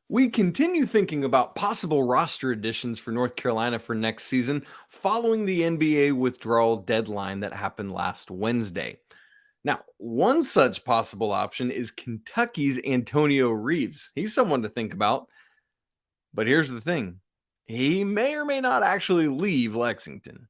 We continue thinking about possible roster additions for North Carolina for next season following the NBA withdrawal deadline that happened last Wednesday. Now, one such possible option is Kentucky's Antonio Reeves. He's someone to think about. But here's the thing, he may or may not actually leave Lexington.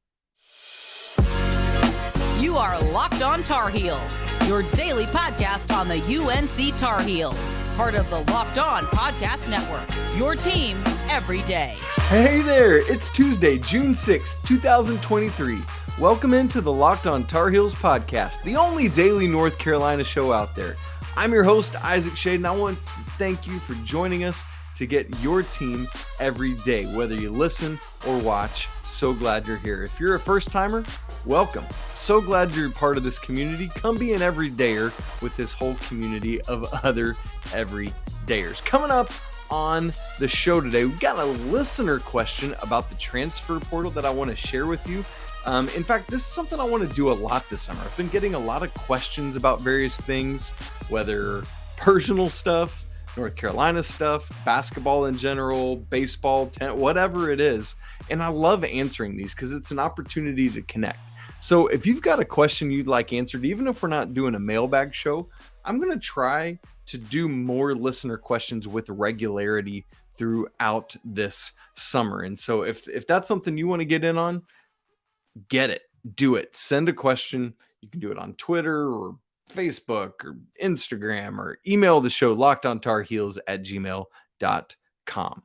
You are Locked On Tar Heels, your daily podcast on the UNC Tar Heels, part of the Locked On Podcast Network, your team every day. Hey there, it's Tuesday, June 6th, 2023. Welcome into the Locked On Tar Heels podcast, the only daily North Carolina show out there. I'm your host, Isaac Schade, and I want to thank you for joining us to get your team every day, whether you listen or watch. So glad you're here. If you're a first-timer, welcome. So glad you're part of this community. Come be an everydayer with this whole community of other everydayers. Coming up on the show today, we've got a listener question about the transfer portal that I want to share with you. In fact, this is something I want to do a lot this summer. I've been getting a lot of questions about various things, whether personal stuff, North Carolina stuff, basketball in general, baseball, whatever it is. And I love answering these because it's an opportunity to connect. So if you've got a question you'd like answered, even if we're not doing a mailbag show, I'm going to try to do more listener questions with regularity throughout this summer. And so if that's something you want to get in on, get it, do it. Send a question. You can do it on Twitter or Facebook or Instagram, or email the show lockedontarheels@gmail.com.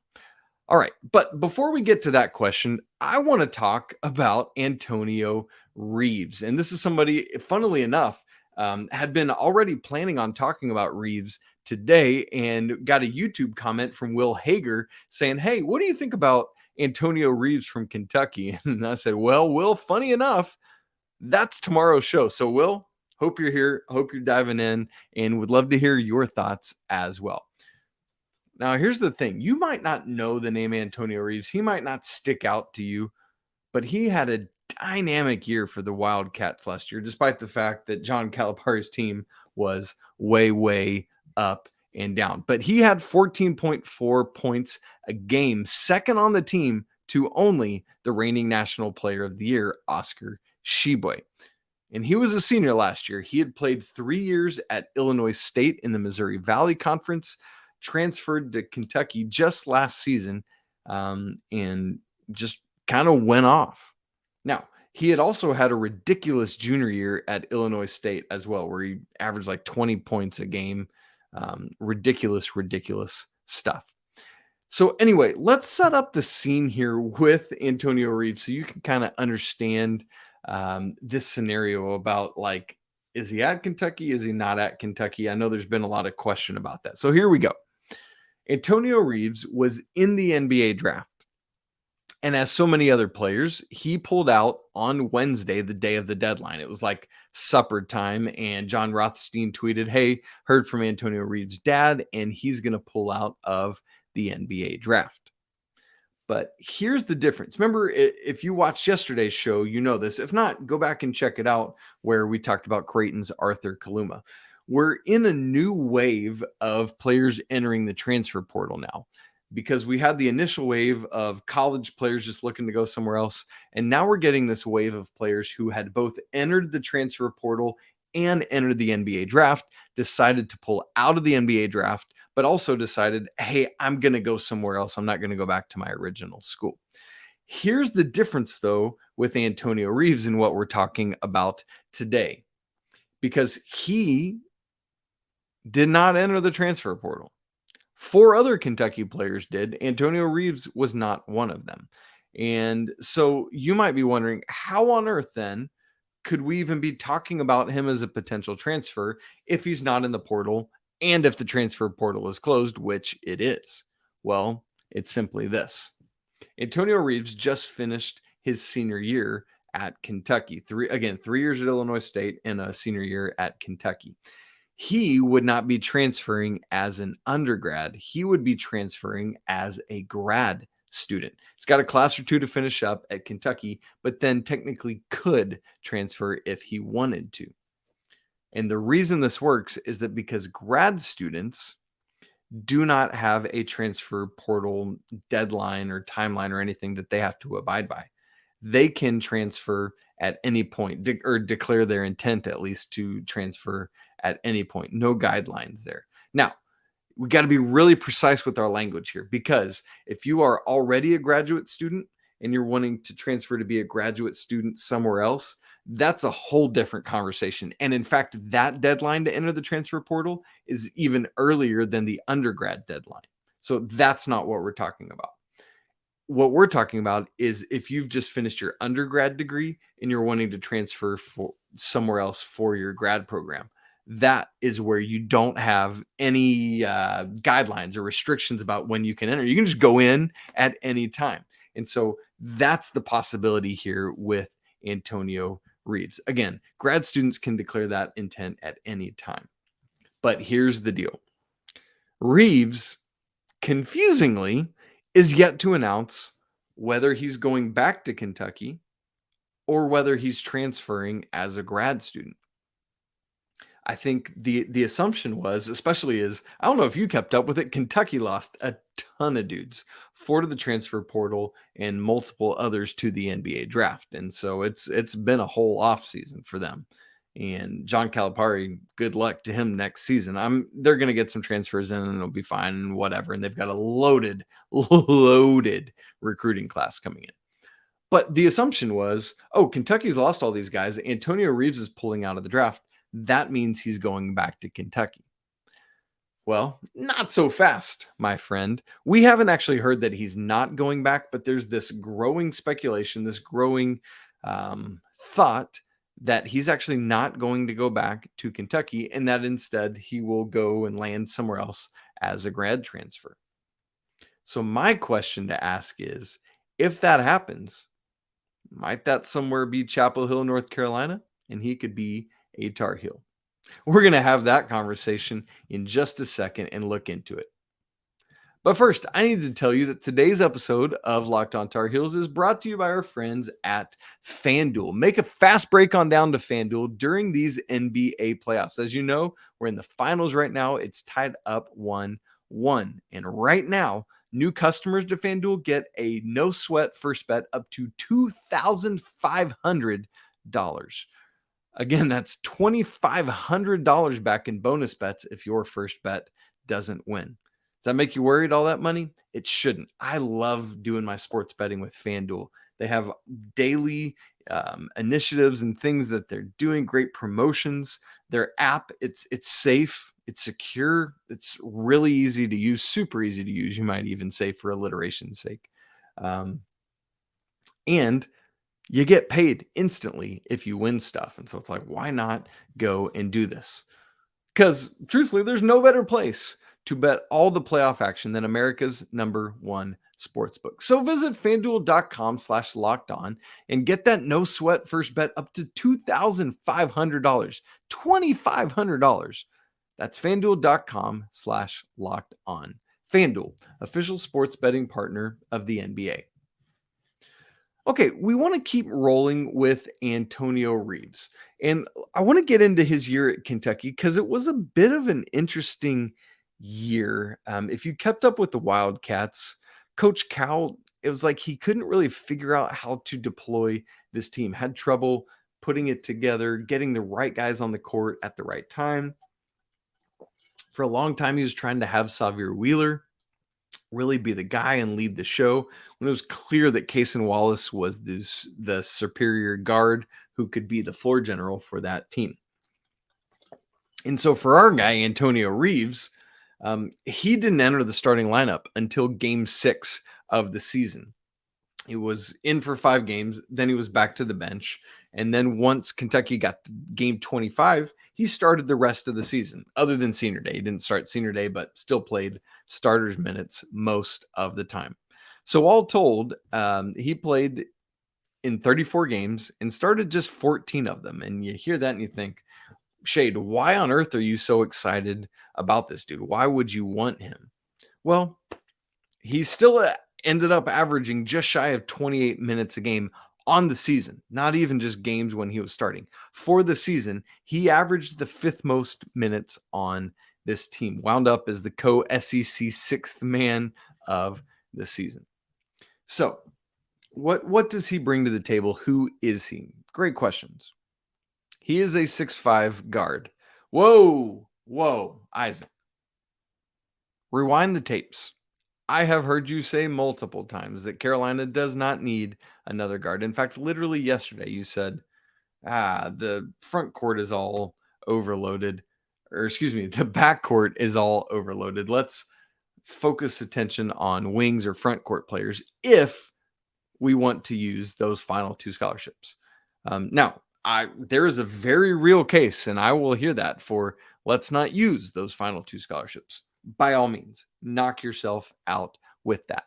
All right, but before we get to that question, I want to talk about Antonio Reeves. And this is somebody, funnily enough, had been already planning on talking about Reeves today, and got a YouTube comment from Will Hager saying, "Hey, what do you think about Antonio Reeves from Kentucky?" And I said, well, Will, funny enough, that's tomorrow's show. So Will, hope you're here. Hope you're diving in, and would love to hear your thoughts as well. Now, here's the thing. You might not know the name Antonio Reeves. He might not stick out to you, but he had a dynamic year for the Wildcats last year, despite the fact that John Calipari's team was way up and down. But he had 14.4 points a game, second on the team to only the reigning National Player of the Year, Oscar Tshiebwe. And he was a senior last year. He had played 3 years at Illinois State in the Missouri Valley Conference, transferred to Kentucky just last season, and just kind of went off. Now, he had also had a ridiculous junior year at Illinois State as well, where he averaged like 20 points a game. Ridiculous stuff. So anyway, let's set up the scene here with Antonio Reeves so you can kind of understand this scenario about, like, is he at Kentucky? Is he not at Kentucky? I know there's been a lot of question about that. So here we go. Antonio Reeves was in the NBA draft. And as so many other players, he pulled out on Wednesday, the day of the deadline. It was like supper time, and John Rothstein tweeted, "Hey, heard from Antonio Reeves' dad, and he's going to pull out of the NBA draft." But here's the difference. Remember, if you watched yesterday's show, you know this. If not, go back and check it out, where we talked about Creighton's Arthur Kaluma. We're in a new wave of players entering the transfer portal now, because we had the initial wave of college players just looking to go somewhere else. And now we're getting this wave of players who had both entered the transfer portal and entered the NBA draft, decided to pull out of the NBA draft, but also decided, hey, I'm going to go somewhere else. I'm not going to go back to my original school. Here's the difference, though, with Antonio Reeves and what we're talking about today, because he did not enter the transfer portal. 4 other Kentucky players did. Antonio Reeves was not one of them. And so you might be wondering, how on earth then could we even be talking about him as a potential transfer if he's not in the portal and if the transfer portal is closed, which it is? Well, it's simply this. Antonio Reeves just finished his senior year at Kentucky. 3 years at Illinois State and a senior year at Kentucky. He would not be transferring as an undergrad. He would be transferring as a grad student. He's got a class or 2 to finish up at Kentucky, but then technically could transfer if he wanted to. And the reason this works is that because grad students do not have a transfer portal deadline or timeline or anything that they have to abide by. They can transfer at any point or declare their intent at least to transfer at any point. No guidelines there. Now, we got to be really precise with our language here, because if you are already a graduate student and you're wanting to transfer to be a graduate student somewhere else, that's a whole different conversation. And in fact, that deadline to enter the transfer portal is even earlier than the undergrad deadline. So that's not what we're talking about. What we're talking about is if you've just finished your undergrad degree and you're wanting to transfer for somewhere else for your grad program, that is where you don't have any guidelines or restrictions about when you can enter. You can just go in at any time. And so that's the possibility here with Antonio Reeves. Again, grad students can declare that intent at any time. But here's the deal. Reeves, confusingly, is yet to announce whether he's going back to Kentucky or whether he's transferring as a grad student. I think the assumption was, especially is, I don't know if you kept up with it, Kentucky lost a ton of dudes, 4 to the transfer portal and multiple others to the NBA draft. And so it's been a whole offseason for them. And John Calipari, good luck to him next season. They're going to get some transfers in and it'll be fine and whatever. And they've got a loaded recruiting class coming in. But the assumption was, oh, Kentucky's lost all these guys. Antonio Reeves is pulling out of the draft. That means he's going back to Kentucky. Well, not so fast, my friend. We haven't actually heard that he's not going back, but there's this growing speculation, this growing thought that he's actually not going to go back to Kentucky and that instead he will go and land somewhere else as a grad transfer. So my question to ask is, if that happens, might that somewhere be Chapel Hill, North Carolina, and he could be a Tar Heel? We're going to have that conversation in just a second and look into it. But first, I need to tell you that today's episode of Locked On Tar Heels is brought to you by our friends at FanDuel. Make a fast break on down to FanDuel during these NBA playoffs. As you know, we're in the finals right now. It's tied up 1-1. And right now, new customers to FanDuel get a no-sweat first bet up to $2,500. Again, that's $2,500 back in bonus bets if your first bet doesn't win. Does that make you worried, all that money? It shouldn't. I love doing my sports betting with FanDuel. They have daily initiatives and things that they're doing, great promotions. Their app, it's safe, it's secure, it's really easy to use, super easy to use, you might even say, for alliteration's sake. And you get paid instantly if you win stuff. And so it's like, why not go and do this? Because truthfully, there's no better place to bet all the playoff action than America's #1 sportsbook. So visit FanDuel.com/lockedon and get that no sweat first bet up to $2,500, $2,500. That's FanDuel.com/lockedon. FanDuel, official sports betting partner of the NBA. Okay, we want to keep rolling with Antonio Reeves. And I want to get into his year at Kentucky because it was a bit of an interesting year. If you kept up with the Wildcats, Coach Cal, it was like he couldn't really figure out how to deploy this team, had trouble putting it together, getting the right guys on the court at the right time. For a long time, he was trying to have Xavier Wheeler really be the guy and lead the show when it was clear that Cason Wallace was the superior guard who could be the floor general for that team. And so for our guy, Antonio Reeves, he didn't enter the starting lineup until game 6 of the season. He was in for 5 games, then he was back to the bench. And then once Kentucky got to game 25, he started the rest of the season, other than senior day. He didn't start senior day, but still played starters minutes most of the time. So all told, he played in 34 games and started just 14 of them. And you hear that and you think, Schade, why on earth are you so excited about this dude? Why would you want him? Well, he still ended up averaging just shy of 28 minutes a game on the season, not even just games when he was starting. For the season, he averaged the 5th most minutes on this team. Wound up as the co-SEC sixth man of the season. So what does he bring to the table? Who is he? Great questions. He is a 6'5" guard. Whoa, Isaac. Rewind the tapes. I have heard you say multiple times that Carolina does not need another guard. In fact, literally yesterday, you said, the front court is all overloaded. Or excuse me, the back court is all overloaded. Let's focus attention on wings or front court players if we want to use those final two scholarships. Now, there is a very real case, and I will hear that for let's not use those final two scholarships. By all means, knock yourself out with that.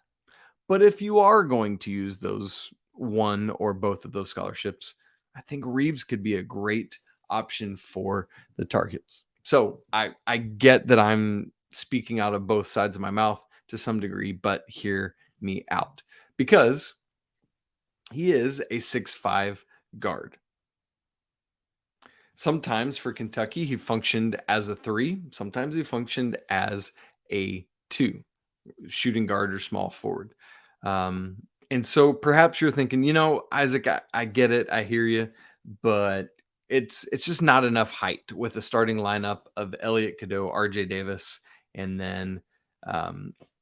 But if you are going to use those one or both of those scholarships, I think Reeves could be a great option for the Tar Heels. So I get that I'm speaking out of both sides of my mouth to some degree, but hear me out. Because he is a 6'5" guard. Sometimes for Kentucky, he functioned as a 3. Sometimes he functioned as a 2, shooting guard or small forward. And so perhaps you're thinking, Isaac, I get it. I hear you. But it's just not enough height with a starting lineup of Elliot, Cadeau, RJ Davis, and then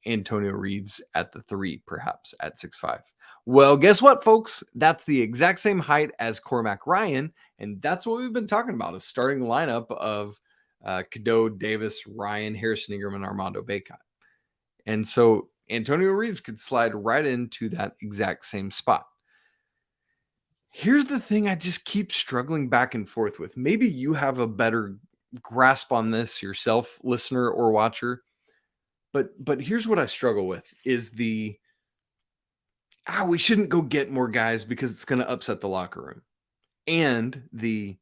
Antonio Reeves at the 3, perhaps at 6'5". Well, guess what, folks? That's the exact same height as Cormac Ryan, and that's what we've been talking about, a starting lineup of Cadeau, Davis, Ryan, Harrison Ingram, and Armando Bacot. And so Antonio Reeves could slide right into that exact same spot. Here's the thing I just keep struggling back and forth with. Maybe you have a better grasp on this yourself, listener or watcher. But here's what I struggle with is we shouldn't go get more guys because it's going to upset the locker room. And the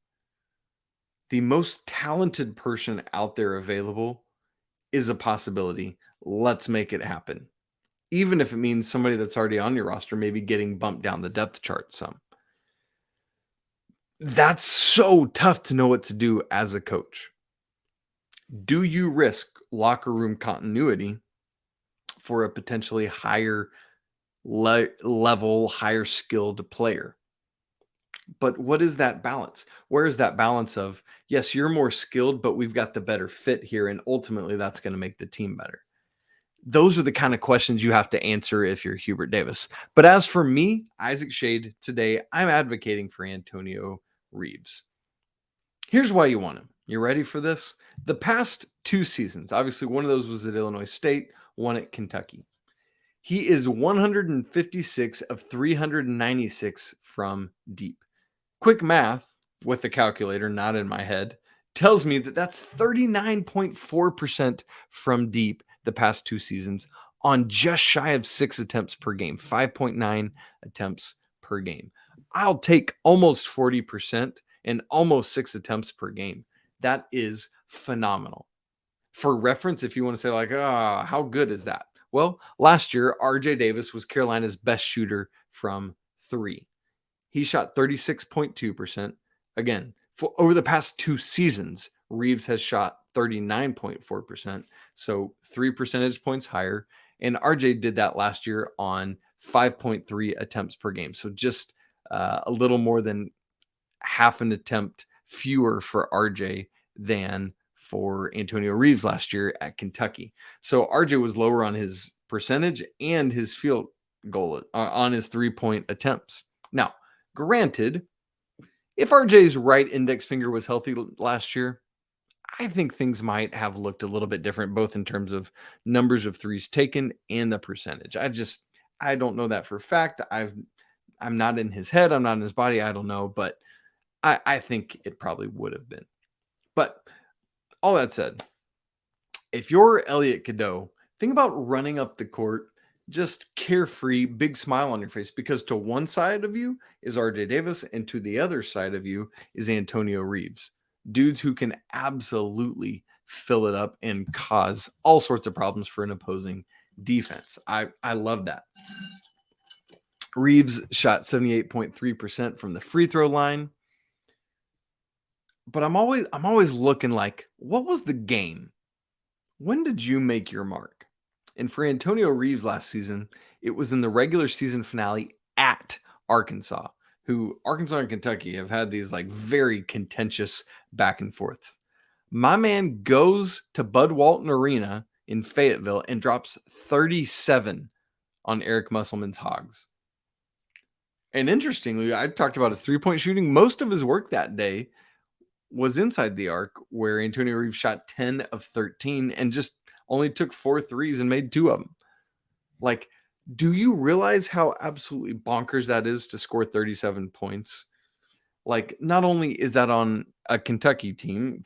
most talented person out there available is a possibility. Let's make it happen. Even if it means somebody that's already on your roster maybe getting bumped down the depth chart some. That's so tough to know what to do as a coach. Do you risk locker room continuity for a potentially higher level, higher skilled player? But what is that balance? Where is that balance of, yes, you're more skilled, but we've got the better fit here, and ultimately that's going to make the team better? Those are the kind of questions you have to answer if you're Hubert Davis. But as for me, Isaac Schade, today, I'm advocating for Antonio Reeves. Here's why you want him. You ready for this? The past 2 seasons, obviously one of those was at Illinois State, one at Kentucky. He is 156 of 396 from deep. Quick math with the calculator, not in my head, tells me that that's 39.4% from deep the past 2 seasons on just shy of 6 attempts per game, 5.9 attempts per game. I'll take almost 40% and almost 6 attempts per game. That is phenomenal. For reference, if you want to say like, how good is that? Well, last year, RJ Davis was Carolina's best shooter from 3. He shot 36.2%. Again, over the past 2 seasons, Reeves has shot 39.4%. So 3 percentage points higher. And RJ did that last year on 5.3 attempts per game. So just a little more than half an attempt fewer for RJ than for Antonio Reeves last year at Kentucky. So RJ was lower on his percentage and his field goal on his 3-point attempts. Now, granted, if RJ's right index finger was healthy last year, I think things might have looked a little bit different, both in terms of numbers of threes taken and the percentage. I don't know that for a fact. I'm not in his head. I'm not in his body. I don't know, but I think it probably would have been. But all that said, if you're Elliot Cadeau, think about running up the court, just carefree, big smile on your face, because to one side of you is RJ Davis and to the other side of you is Antonio Reeves. Dudes who can absolutely fill it up and cause all sorts of problems for an opposing defense. I love that. Reeves shot 78.3% from the free throw line. But I'm always looking like, what was the game When did you make your mark? And for Antonio Reeves last season, it was in the regular season finale at Arkansas, who Arkansas and Kentucky have had these like very contentious back and forths. My man goes to Bud Walton Arena in Fayetteville and drops 37 on Eric Musselman's Hogs. And interestingly, I talked about his three-point shooting. Most of his work that day was inside the arc, where Antonio Reeves shot 10 of 13 and just only took 4 threes and made 2 of them. Like, do you realize how absolutely bonkers that is to score 37 points? Like, not only is that on a Kentucky team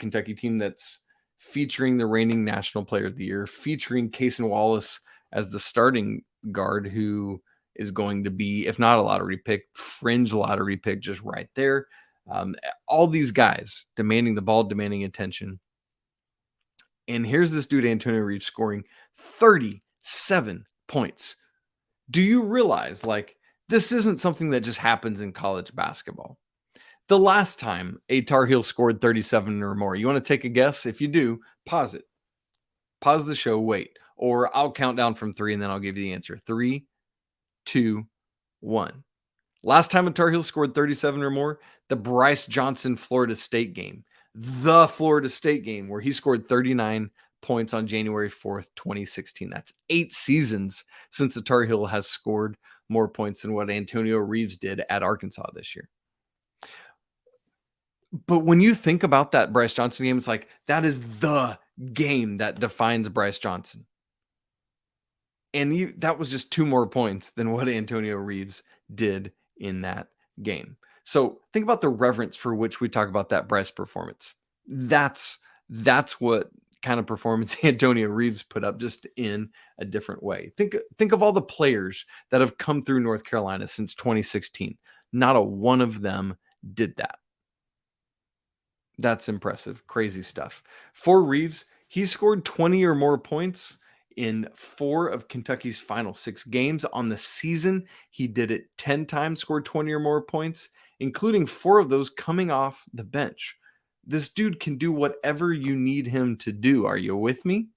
that's featuring the reigning National Player of the Year, featuring Cason Wallace as the starting guard, who is going to be, if not a lottery pick, fringe lottery pick, just right there. All these guys demanding the ball, demanding attention. And here's this dude, Antonio Reeves, scoring 37 points. Do you realize, like, this isn't something that just happens in college basketball? The last time a Tar Heel scored 37 or more, you want to take a guess? If you do, pause it. Pause the show, wait. Or I'll count down from 3 and then I'll give you the answer. 3, 2, 1. Last time a Tar Heel scored 37 or more, the Bryce Johnson Florida State game. The Florida State game where he scored 39 points on January 4th, 2016. That's 8 seasons since the Tar Heel has scored more points than what Antonio Reeves did at Arkansas this year. But when you think about that Bryce Johnson game, it's like, that is the game that defines Bryce Johnson. And that was just 2 more points than what Antonio Reeves did in that game. So think about the reverence for which we talk about that Bryce performance. That's what kind of performance Antonio Reeves put up, just in a different way. Think of all the players that have come through North Carolina since 2016. Not a one of them did that. That's impressive. Crazy stuff. For Reeves, he scored 20 or more points in 4 of Kentucky's final 6 games. On the season, he did it 10 times, scored 20 or more points, including 4 of those coming off the bench. This dude can do whatever you need him to do. Are you with me?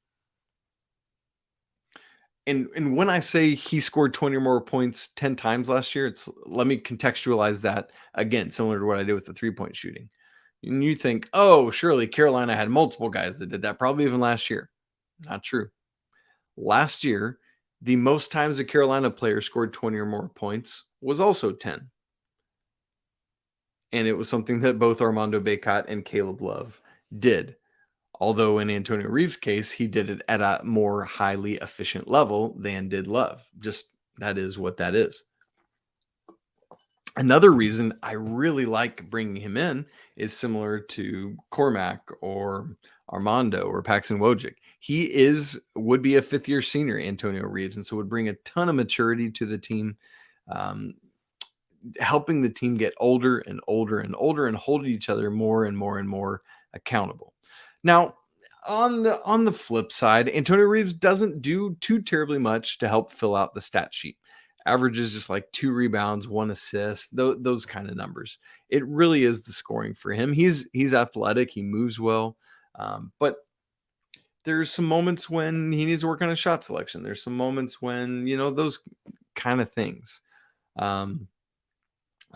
And when I say he scored 20 or more points 10 times last year, let me contextualize that again, similar to what I did with the 3-point shooting. And you think, oh, surely Carolina had multiple guys that did that, probably even last year. Not true. Last year, the most times a Carolina player scored 20 or more points was also 10. And it was something that both Armando Bacot and Caleb Love did. Although in Antonio Reeves' case, he did it at a more highly efficient level than did Love. Just that is what that is. Another reason I really like bringing him in is similar to Cormac or Armando or Paxton Wojcik. He would be a 5th-year senior, Antonio Reeves, and so would bring a ton of maturity to the team, helping the team get older and older and older and hold each other more and more and more accountable. Now, on the flip side, Antonio Reeves doesn't do too terribly much to help fill out the stat sheet. Averages just like 2 rebounds, 1 assist, those kind of numbers. It really is the scoring for him. He's athletic, he moves well, but there's some moments when he needs to work on his shot selection. There's some moments when, those kind of things. So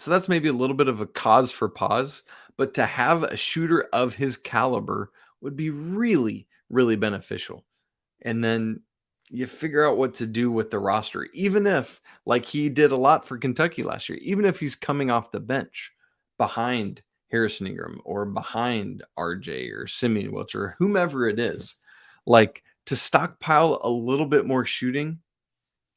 that's maybe a little bit of a cause for pause, but to have a shooter of his caliber would be really, really beneficial. And then you figure out what to do with the roster, even if, like he did a lot for Kentucky last year, even if he's coming off the bench behind Harrison Ingram or behind RJ or Simeon, Wilcher, or whomever it is, like to stockpile a little bit more shooting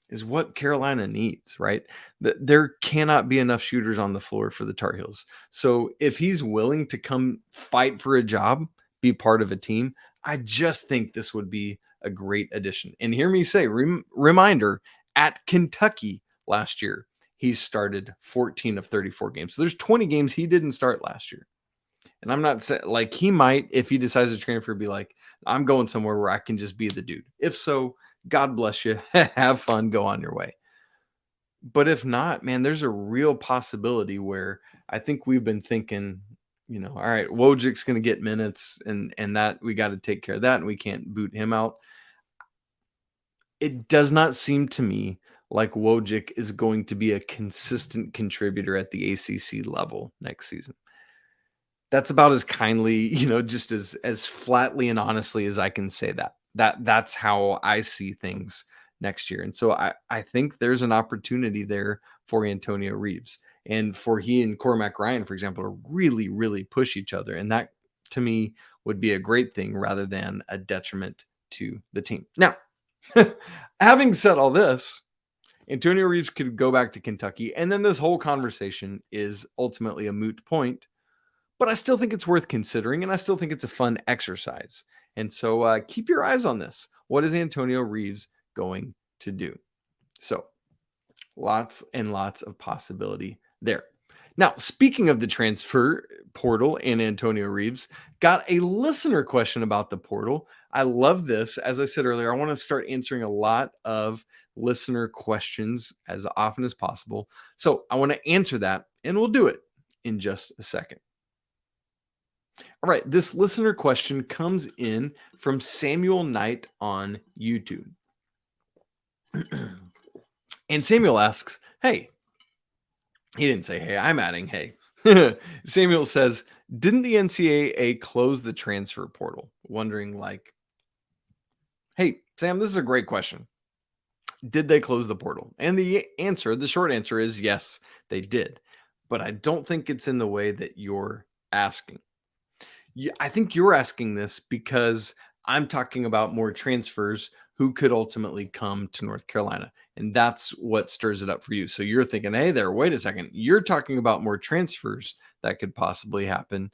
is what Carolina needs, right? There cannot be enough shooters on the floor for the Tar Heels. So if he's willing to come fight for a job, be part of a team, I just think this would be a great addition. And hear me say, reminder, at Kentucky last year, he started 14 of 34 games. So there's 20 games he didn't start last year. And I'm not saying, like, he might, if he decides to transfer, be like, I'm going somewhere where I can just be the dude. If so, God bless you. Have fun. Go on your way. But if not, man, there's a real possibility where I think we've been thinking all right, Wojcik's going to get minutes and that we got to take care of that and we can't boot him out. It does not seem to me like Wojcik is going to be a consistent contributor at the ACC level next season. That's about as kindly, just as flatly and honestly as I can say that. That's how I see things next year. And so I think there's an opportunity there for Antonio Reeves and for he and Cormac Ryan, for example, to really, really push each other. And that to me would be a great thing rather than a detriment to the team. Now, having said all this, Antonio Reeves could go back to Kentucky, and then this whole conversation is ultimately a moot point. But I still think it's worth considering, and I still think it's a fun exercise. And so keep your eyes on this. What is Antonio Reeves going to do? So lots and lots of possibility there. Now, speaking of the transfer portal and Antonio Reeves, got a listener question about the portal. I love this. As I said earlier, I want to start answering a lot of listener questions as often as possible. So I want to answer that, and we'll do it in just a second. All right, this listener question comes in from Samuel Knight on YouTube. And Samuel asks, hey, he didn't say, hey, I'm adding, hey. Samuel says, didn't the NCAA close the transfer portal? Wondering hey, Sam, this is a great question. Did they close the portal? And the short answer is yes, they did. But I don't think it's in the way that you're asking. I think you're asking this because I'm talking about more transfers who could ultimately come to North Carolina. And that's what stirs it up for you. So you're thinking, hey there, wait a second. You're talking about more transfers that could possibly happen.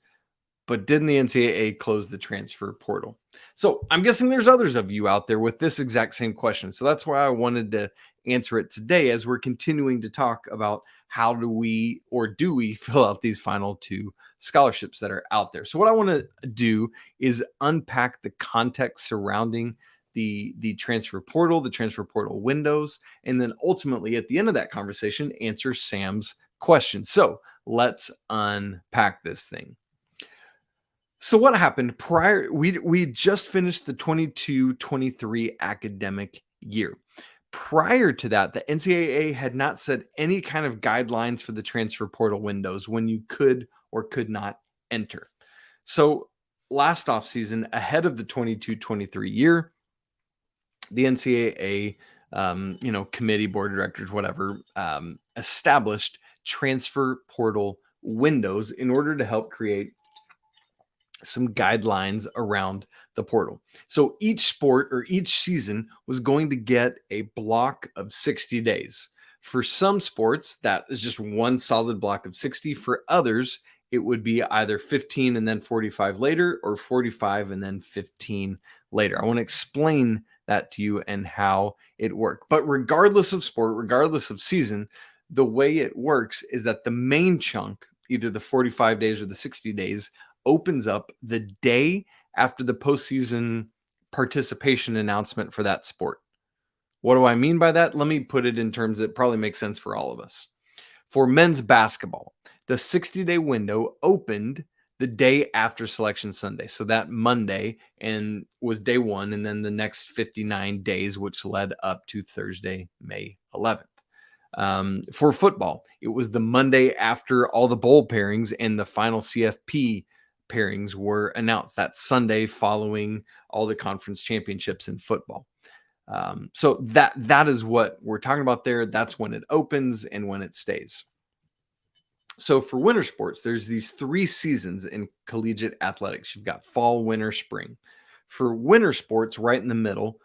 But didn't the NCAA close the transfer portal? So I'm guessing there's others of you out there with this exact same question. So that's why I wanted to answer it today as we're continuing to talk about how do we fill out these final two scholarships that are out there. So what I want to do is unpack the context surrounding the transfer portal windows, and then ultimately at the end of that conversation, answer Sam's question. So let's unpack this thing. So what happened prior? We just finished the 22-23 academic year. Prior to that, the NCAA had not set any kind of guidelines for the transfer portal windows when you could or could not enter. So last offseason, ahead of the 22-23 year, the NCAA, committee, board of directors, whatever, established transfer portal windows in order to help create some guidelines around the portal. So each sport or each season was going to get a block of 60 days. For some sports, that is just one solid block of 60. For others, it would be either 15 and then 45 later, or 45 and then 15 later. I want to explain that to you and how it worked. But regardless of sport, regardless of season, the way it works is that the main chunk, either the 45 days or the 60 days, opens up the day after the postseason participation announcement for that sport. What do I mean by that? Let me put it in terms that probably make sense for all of us. For men's basketball, the 60-day window opened the day after Selection Sunday. So that Monday and was day one, and then the next 59 days, which led up to Thursday, May 11th. For football, it was the Monday after all the bowl pairings and the final CFP pairings were announced. That Sunday following all the conference championships in football. So that is what we're talking about there. That's when it opens and when it stays. So for winter sports, there's these 3 seasons in collegiate athletics. You've got fall, winter, spring. For winter sports, right in the middle,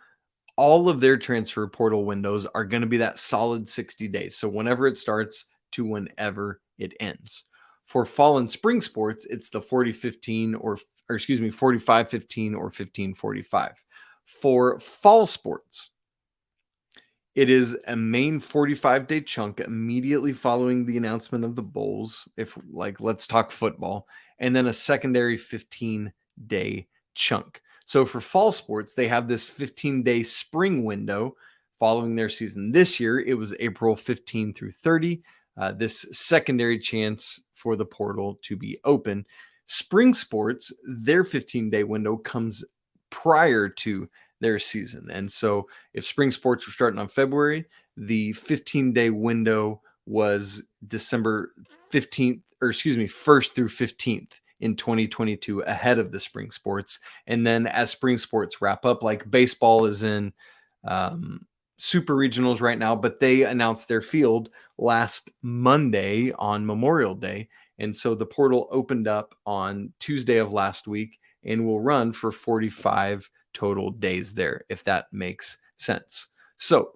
all of their transfer portal windows are going to be that solid 60 days. So whenever it starts to whenever it ends. For fall and spring sports, it's the 40-15 or 45-15 or 15-45. For fall sports, it is a main 45-day chunk immediately following the announcement of the bowls, let's talk football, and then a secondary 15-day chunk. So for fall sports, they have this 15-day spring window following their season. This year, it was April 15 through 30. This secondary chance for the portal to be open. Spring sports, their 15-day window comes prior to their season. And so if spring sports were starting on February, the 15-day window was December 15th, or excuse me, 1st through 15th in 2022 ahead of the spring sports. And then as spring sports wrap up, like baseball is in super regionals right now, but they announced their field last Monday on Memorial Day. And so the portal opened up on Tuesday of last week and will run for 45 total days there, if that makes sense. So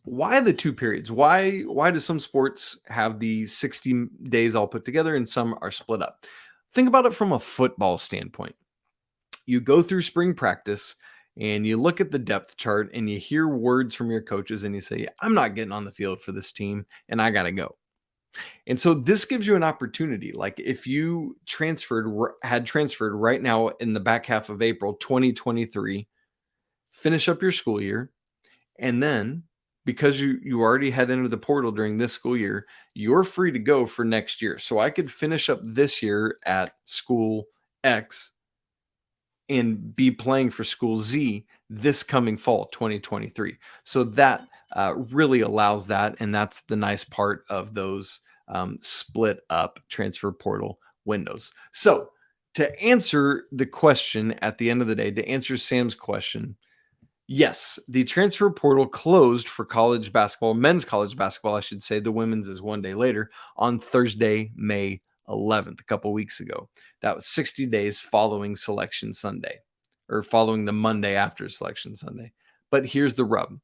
why the two periods? Why do some sports have the 60 days all put together and some are split up? Think about it from a football standpoint. You go through spring practice and you look at the depth chart and you hear words from your coaches and you say, I'm not getting on the field for this team and I got to go. And so this gives you an opportunity. Like if you had transferred right now in the back half of April 2023, finish up your school year, and then because you already had entered the portal during this school year, you're free to go for next year. So I could finish up this year at school X and be playing for school Z this coming fall 2023. So that really allows that. And that's the nice part of those split up transfer portal windows. So to answer the question at the end of the day, to answer Sam's question, yes, the transfer portal closed for college basketball, men's college basketball, I should say. The women's is one day later on Thursday, May 11th, a couple weeks ago. That was 60 days following Selection Sunday, or following the Monday after Selection Sunday. But here's the rub.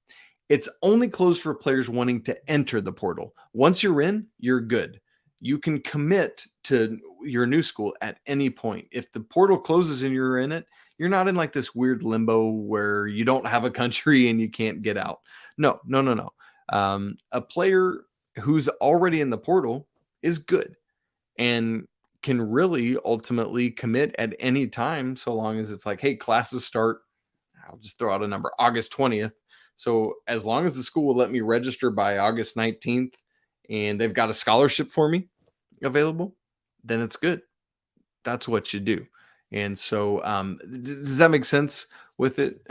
It's only closed for players wanting to enter the portal. Once you're in, you're good. You can commit to your new school at any point. If the portal closes and you're in it, you're not in like this weird limbo where you don't have a country and you can't get out. No. A player who's already in the portal is good and can really ultimately commit at any time, so long as it's like, hey, classes start, I'll just throw out a number, August 20th. So as long as the school will let me register by August 19th and they've got a scholarship for me available, then it's good. That's what you do. And so does that make sense with it?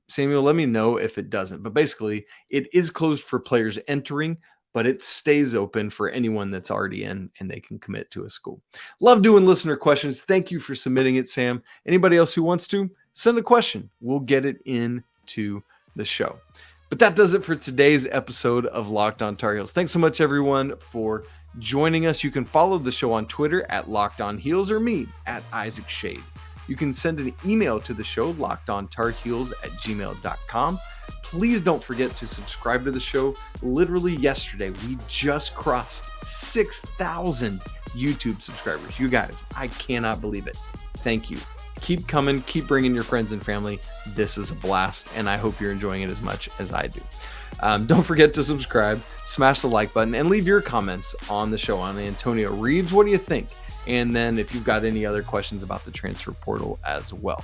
Samuel, let me know if it doesn't. But basically, it is closed for players entering, but it stays open for anyone that's already in and they can commit to a school. Love doing listener questions. Thank you for submitting it, Sam. Anybody else who wants to, send a question. We'll get it into the show. But that does it for today's episode of Locked On Tar Heels. Thanks so much, everyone, for joining us. You can follow the show on Twitter at Locked On Heels or me at Isaac Schade. You can send an email to the show, lockedontarheels@gmail.com. Please don't forget to subscribe to the show. Literally yesterday, we just crossed 6,000 YouTube subscribers. You guys, I cannot believe it. Thank you. Keep coming. Keep bringing your friends and family. This is a blast, and I hope you're enjoying it as much as I do. Don't forget to subscribe, smash the like button, and leave your comments on the show on Antonio Reeves. What do you think? And then if you've got any other questions about the transfer portal as well.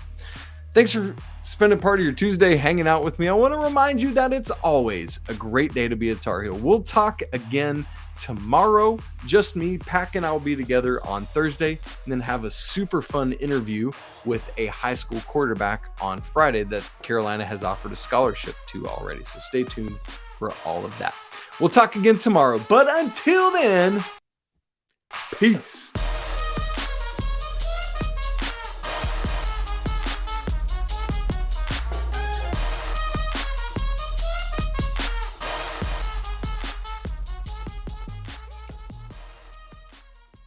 Thanks for spending part of your Tuesday hanging out with me. I want to remind you that it's always a great day to be a Tar Heel. We'll talk again tomorrow. Just me, Pack, and I'll be together on Thursday, and then have a super fun interview with a high school quarterback on Friday that Carolina has offered a scholarship to already. So stay tuned for all of that. We'll talk again tomorrow, but until then, peace.